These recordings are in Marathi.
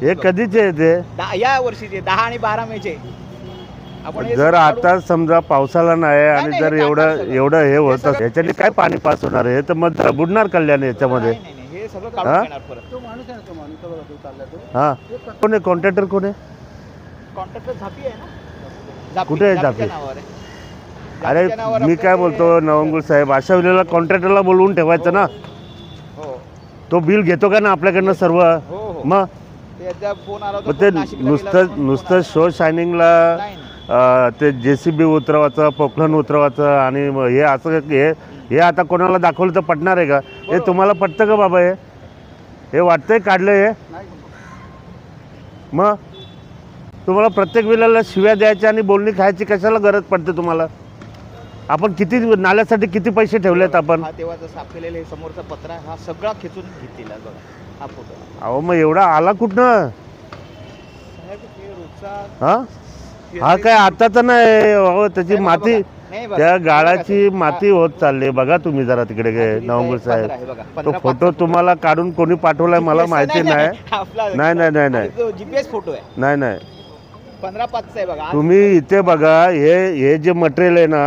हे कधीचे आहे ते? या वर्षीचे 10 आणि 12 मेचे. आपण जर आता समजा पावसाला नाही आणि जर एवढं हे होतं याच्याने काय पाणी पास होणार आहे तर मग बुडणार कल्याण याच्यामध्ये. हे सगळं काढून घेणार परत. हा कोण आहे कॉन्ट्रॅक्टर? कोण आहे कॉन्ट्रॅक्टर? झापी आहे ना. कुठे आहे झापी? अरे मी काय बोलतो नवंगुळ साहेब, अशा वेळेला कॉन्ट्रॅक्टरला बोलवून ठेवायचं ना. तो बिल घेतो का ना आपल्याकडनं सर्व. मग ते नुसतं शो शायनिंगला ते JCB उतरवायचं, पोखरण उतरवायचं आणि हे असं हे आता कोणाला दाखवलं तर पटणार आहे का? हे तुम्हाला पटतं का बाबा? हे वाटतंय काढलं हे? मग तुम्हाला प्रत्येक वेळेला शिव्या द्यायच्या आणि बोलणी खायची कशाला गरज पडते तुम्हाला? आपण किती नाल्यासाठी किती पैसे ठेवलेत आपण? तेव्हाचं साफ केलेलं हे समोरचा पत्रा हा सगळा खेचून घेतलेला बघा हा फोटो. अहो मग एवढा आला कुठनं? हा हा काय आताच नाही. अहो त्याची माती, त्या गाळाची माती होत चालली. बघा तुम्ही जरा तिकडे नवंगुळ साहेब, तो फोटो तुम्हाला काढून कोणी पाठवलाय मला माहिती नाही. नाही नाही नाही नाही GPS फोटो आहे. नाही नाही 15/5 आहे बघा. तुम्ही इथे बघा, हे जे मटेरियल आहे ना,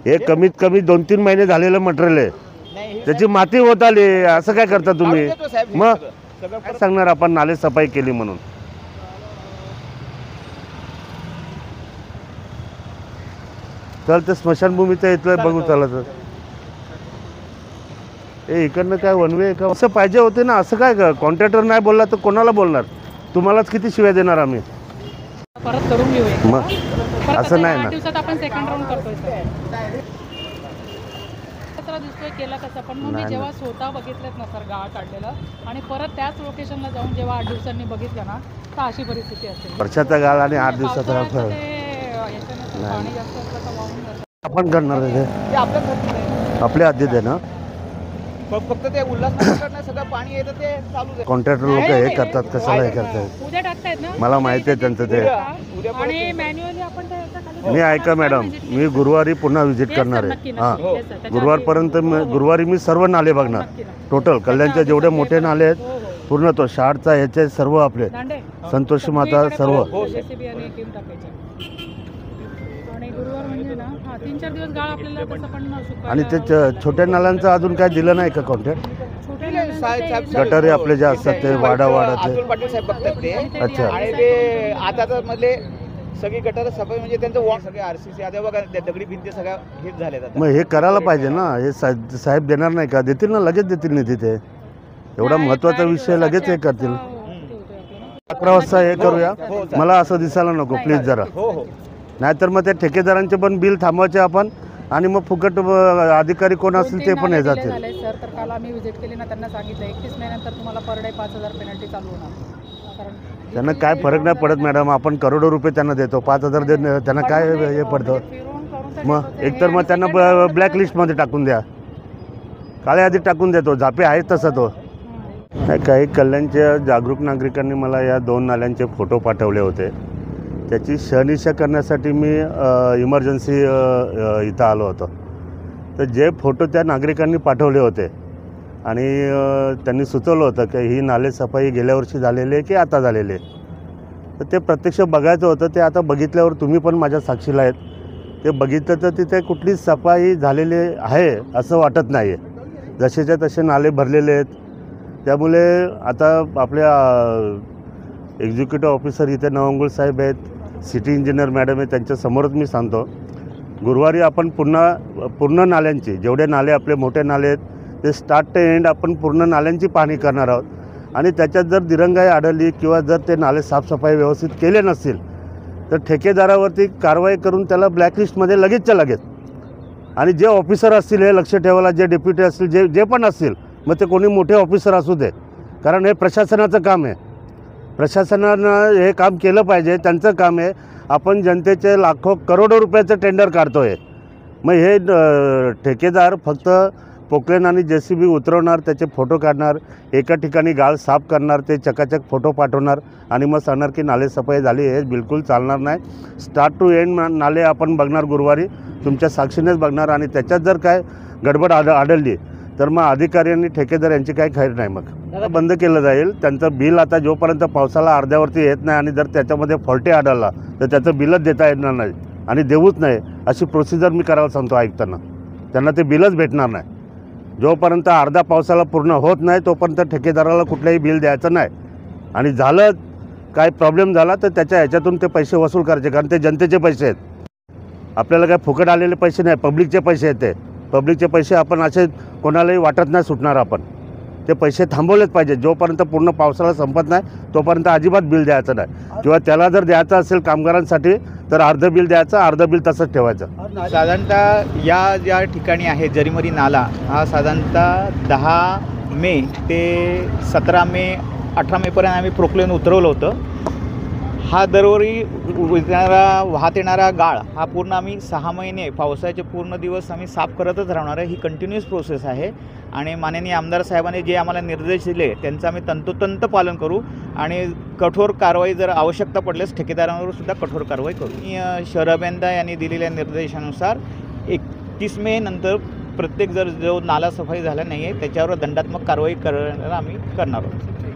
हे कमीत कमी 2-3 महिने झालेलं मटेरियल आहे. त्याची माती होत आली. असं काय करता तुम्ही? मग काय सांगणार आपण नाले सफाई केली म्हणून? चल ते स्मशानभूमीचं इथलं बघू चला. तर हे इकडनं काय वनवे का असं पाहिजे होते ना. असं काय कॉन्ट्रॅक्टर नाही बोलला तर कोणाला बोलणार? तुम्हालाच किती शिव्या देणार आम्ही? परत करून घेऊया. मग असं नाही ना. दिवसात आपण सेकंड राऊंड करतोय कचरा दिसतोय केला कसं. पण मग मी जेव्हा स्वतः बघितलेत ना सर गाळ काढलेलं आणि परत त्याच लोकेशनला जाऊन जेव्हा 8 दिवसांनी बघितलं ना तर अशी परिस्थिती असते. वर्षाचा गाळ आणि 8 दिवसाचा गाळ पाणी जास्त असलं तर वाहून जातं. आपण करणार आहे ते आपल्या हद्दीत आहे ना. फक्त ते उल्हासनगरकडनं सगळं पाणी येतं ते चालू आहे. कॉन्ट्रॅक्टर लोक हे करतात, कशाला हे करतात उद्या टाकतायत ना. मला माहिती आहे त्यांचं ते. आणि मॅन्युअली आपण मी ऐका मॅडम, मी गुरुवारी पुन्हा व्हिजिट करणार आहे. हां गुरुवारपर्यंत गुरुवारी मी सर्व नाले बघणार. टोटल कल्याणचे जेवढे मोठे नाले आहेत पूर्ण, तो शाळचा ह्याचे सर्व, आपले संतोषी माता सर्व. आणि ते छोट्या नाल्यांचं अजून काय दिलं नाही का कॉन्ट्रॅक्ट? गटारे आपले जे असतात ते वाडा अतुल पाटील साहेब बघतात ते. अच्छा. आणि ते आता तर मधले सगळी गटार सफाई म्हणजे त्यांचं वॉर्ड सगळे RCC आता बघा दगडी भिंती सगळ्या हेच झाले. मग हे करायला पाहिजे ना. हे साहेब देणार नाही का? देतील ना, लगेच देतील निधी. ते एवढा महत्वाचा विषय लगेच हे करतील. 11 वाजता हे करूया. मला असं दिसायला नको प्लीज जरा. नाहीतर मग त्या ठेकेदारांचे पण बिल थांबवायचे आपण आणि मग फुकट अधिकारी कोण असतील ते पण हे जातील. सर तर काल आम्ही व्हिजिट केली ना, त्यांना सांगितलं 31 महिन्यानंतर तुम्हाला पर डे 5000 पेनल्टी चालू होणार. त्यांना काय फरक नाही पडत मॅडम. आपण करोडो रुपये त्यांना देतो, 5000 देत त्यांना काय हे पडतं? मग एकतर मग त्यांना ब्लॅक लिस्टमध्ये टाकून द्या, काळ्या यादीत टाकून देतो. झापे आहेत तसा तो. काही कल्याणच्या जागरूक नागरिकांनी मला या 2 नाल्यांचे फोटो पाठवले होते. त्याची शहानिशा करण्यासाठी मी इमर्जन्सी इथं आलो होतो. तर जे फोटो त्या नागरिकांनी पाठवले होते आणि त्यांनी सुचवलं होतं की ही नाले सफाई गेल्या वर्षी झालेली आहे की आता झालेली आहे, तर ते प्रत्यक्ष बघायचं होतं. ते आता बघितल्यावर तुम्ही पण माझ्या साक्षीला आहेत. ते बघितलं तर तिथे कुठली सफाई झालेली आहे असं वाटत नाही आहे. जसेच्या तसे नाले भरलेले आहेत. त्यामुळे आता आपल्या एक्झिक्युटिव्ह ऑफिसर इथे नवंगुळ साहेब आहेत, सिटी इंजिनियर मॅडम आहे, त्यांच्यासमोरच मी सांगतो गुरुवारी आपण पूर्ण नाल्यांची, जेवढे नाले आपले मोठे नाले आहेत ते स्टार्ट ते एंड आपण पूर्ण नाल्यांची पाहणी करणार आहोत. आणि त्याच्यात जर दिरंगाई आढळली किंवा जर ते नाले साफसफाई व्यवस्थित केले नसतील तर ठेकेदारावरती कारवाई करून त्याला ब्लॅकलिस्टमध्ये लगेचच्या लगेच. आणि जे ऑफिसर असतील हे लक्ष ठेवायला, जे डेप्युटी असतील, जे पण असतील, मग ते कोणी मोठे ऑफिसर असू दे, कारण हे प्रशासनाचं काम आहे. प्रशासनानं हे काम केलं पाहिजे, त्यांचं काम आहे. आपण जनतेचे लाखो करोडो रुपयाचं टेंडर काढतो आहे. मग हे ठेकेदार फक्त पोकलेन आणि JCB उतरवणार, त्याचे फोटो काढणार, एका ठिकाणी गाळ साफ करणार, ते चकाचक फोटो पाठवणार आणि मग सांगणार की नाले सफाई झाली. हे बिलकुल चालणार नाही. स्टार्ट टू एंड नाले आपण बघणार गुरुवारी, तुमच्या साक्षीनेच बघणार. आणि त्याच्यात जर काय गडबड आढळली तर मग अधिकारी आणि ठेकेदार यांची काही खैर नाही. मग बंद केलं जाईल. त्यांचं बिल आता जोपर्यंत पावसाला अर्ध्यावरती येत नाही आणि जर त्याच्यामध्ये फॉल्टी आढळला तर त्याचं बिलच देता येणार नाही आणि देऊच नाही अशी प्रोसिजर मी करायला सांगतो आयुक्तांना. त्यांना ते बिलच भेटणार नाही. जोपर्यंत अर्धा पावसाला पूर्ण होत नाही तोपर्यंत ठेकेदाराला कुठलंही बिल द्यायचं नाही. आणि झालं काय प्रॉब्लेम झाला तर त्याच्या ह्याच्यातून ते पैसे वसूल करायचे, कारण ते जनतेचे पैसे आहेत. आपल्याला काय फुकट आलेले पैसे नाही, पब्लिकचे पैसे आहेत ते. पब्लिकचे पैसे आपण असे कोणालाही वाटत नाही सुटणार. आपण ते पैसे थांबवलेच पाहिजे. जोपर्यंत पूर्ण पावसाळा संपत नाही तोपर्यंत अजिबात बिल द्यायचं नाही. किंवा त्याला जर द्यायचं असेल कामगारांसाठी तर अर्धं बिल द्यायचं, अर्धं बिल तसंच ठेवायचं. साधारणतः या ज्या ठिकाणी आहे जरीमरी नाला हा साधारणतः 10 मे ते 17 मे 18 मेपर्यंत आम्ही प्रोक्लेन उतरवलं होतं. हा दरवर्षी वाहत येणारा गाळ हा पूर्ण आम्ही 6 महिने पावसाचे पूर्ण दिवस आम्ही साफ करतच राहणार आहे. ही कंटिन्युअस प्रोसेस आहे आणि माननीय आमदार साहेबांनी जे आम्हाला निर्देश दिले त्यांचं आम्ही तंतोतंत पालन करू आणि कठोर कारवाई जर आवश्यकता पडल्यास ठेकेदारांवर सुद्धा कठोर कारवाई करू. शहर अभियंता यांनी दिलेल्या निर्देशानुसार 31 मे नंतर प्रत्येक जो नाला सफाई झाला नाही आहे त्याच्यावर दंडात्मक कारवाई करणार आम्ही करणार आहोत.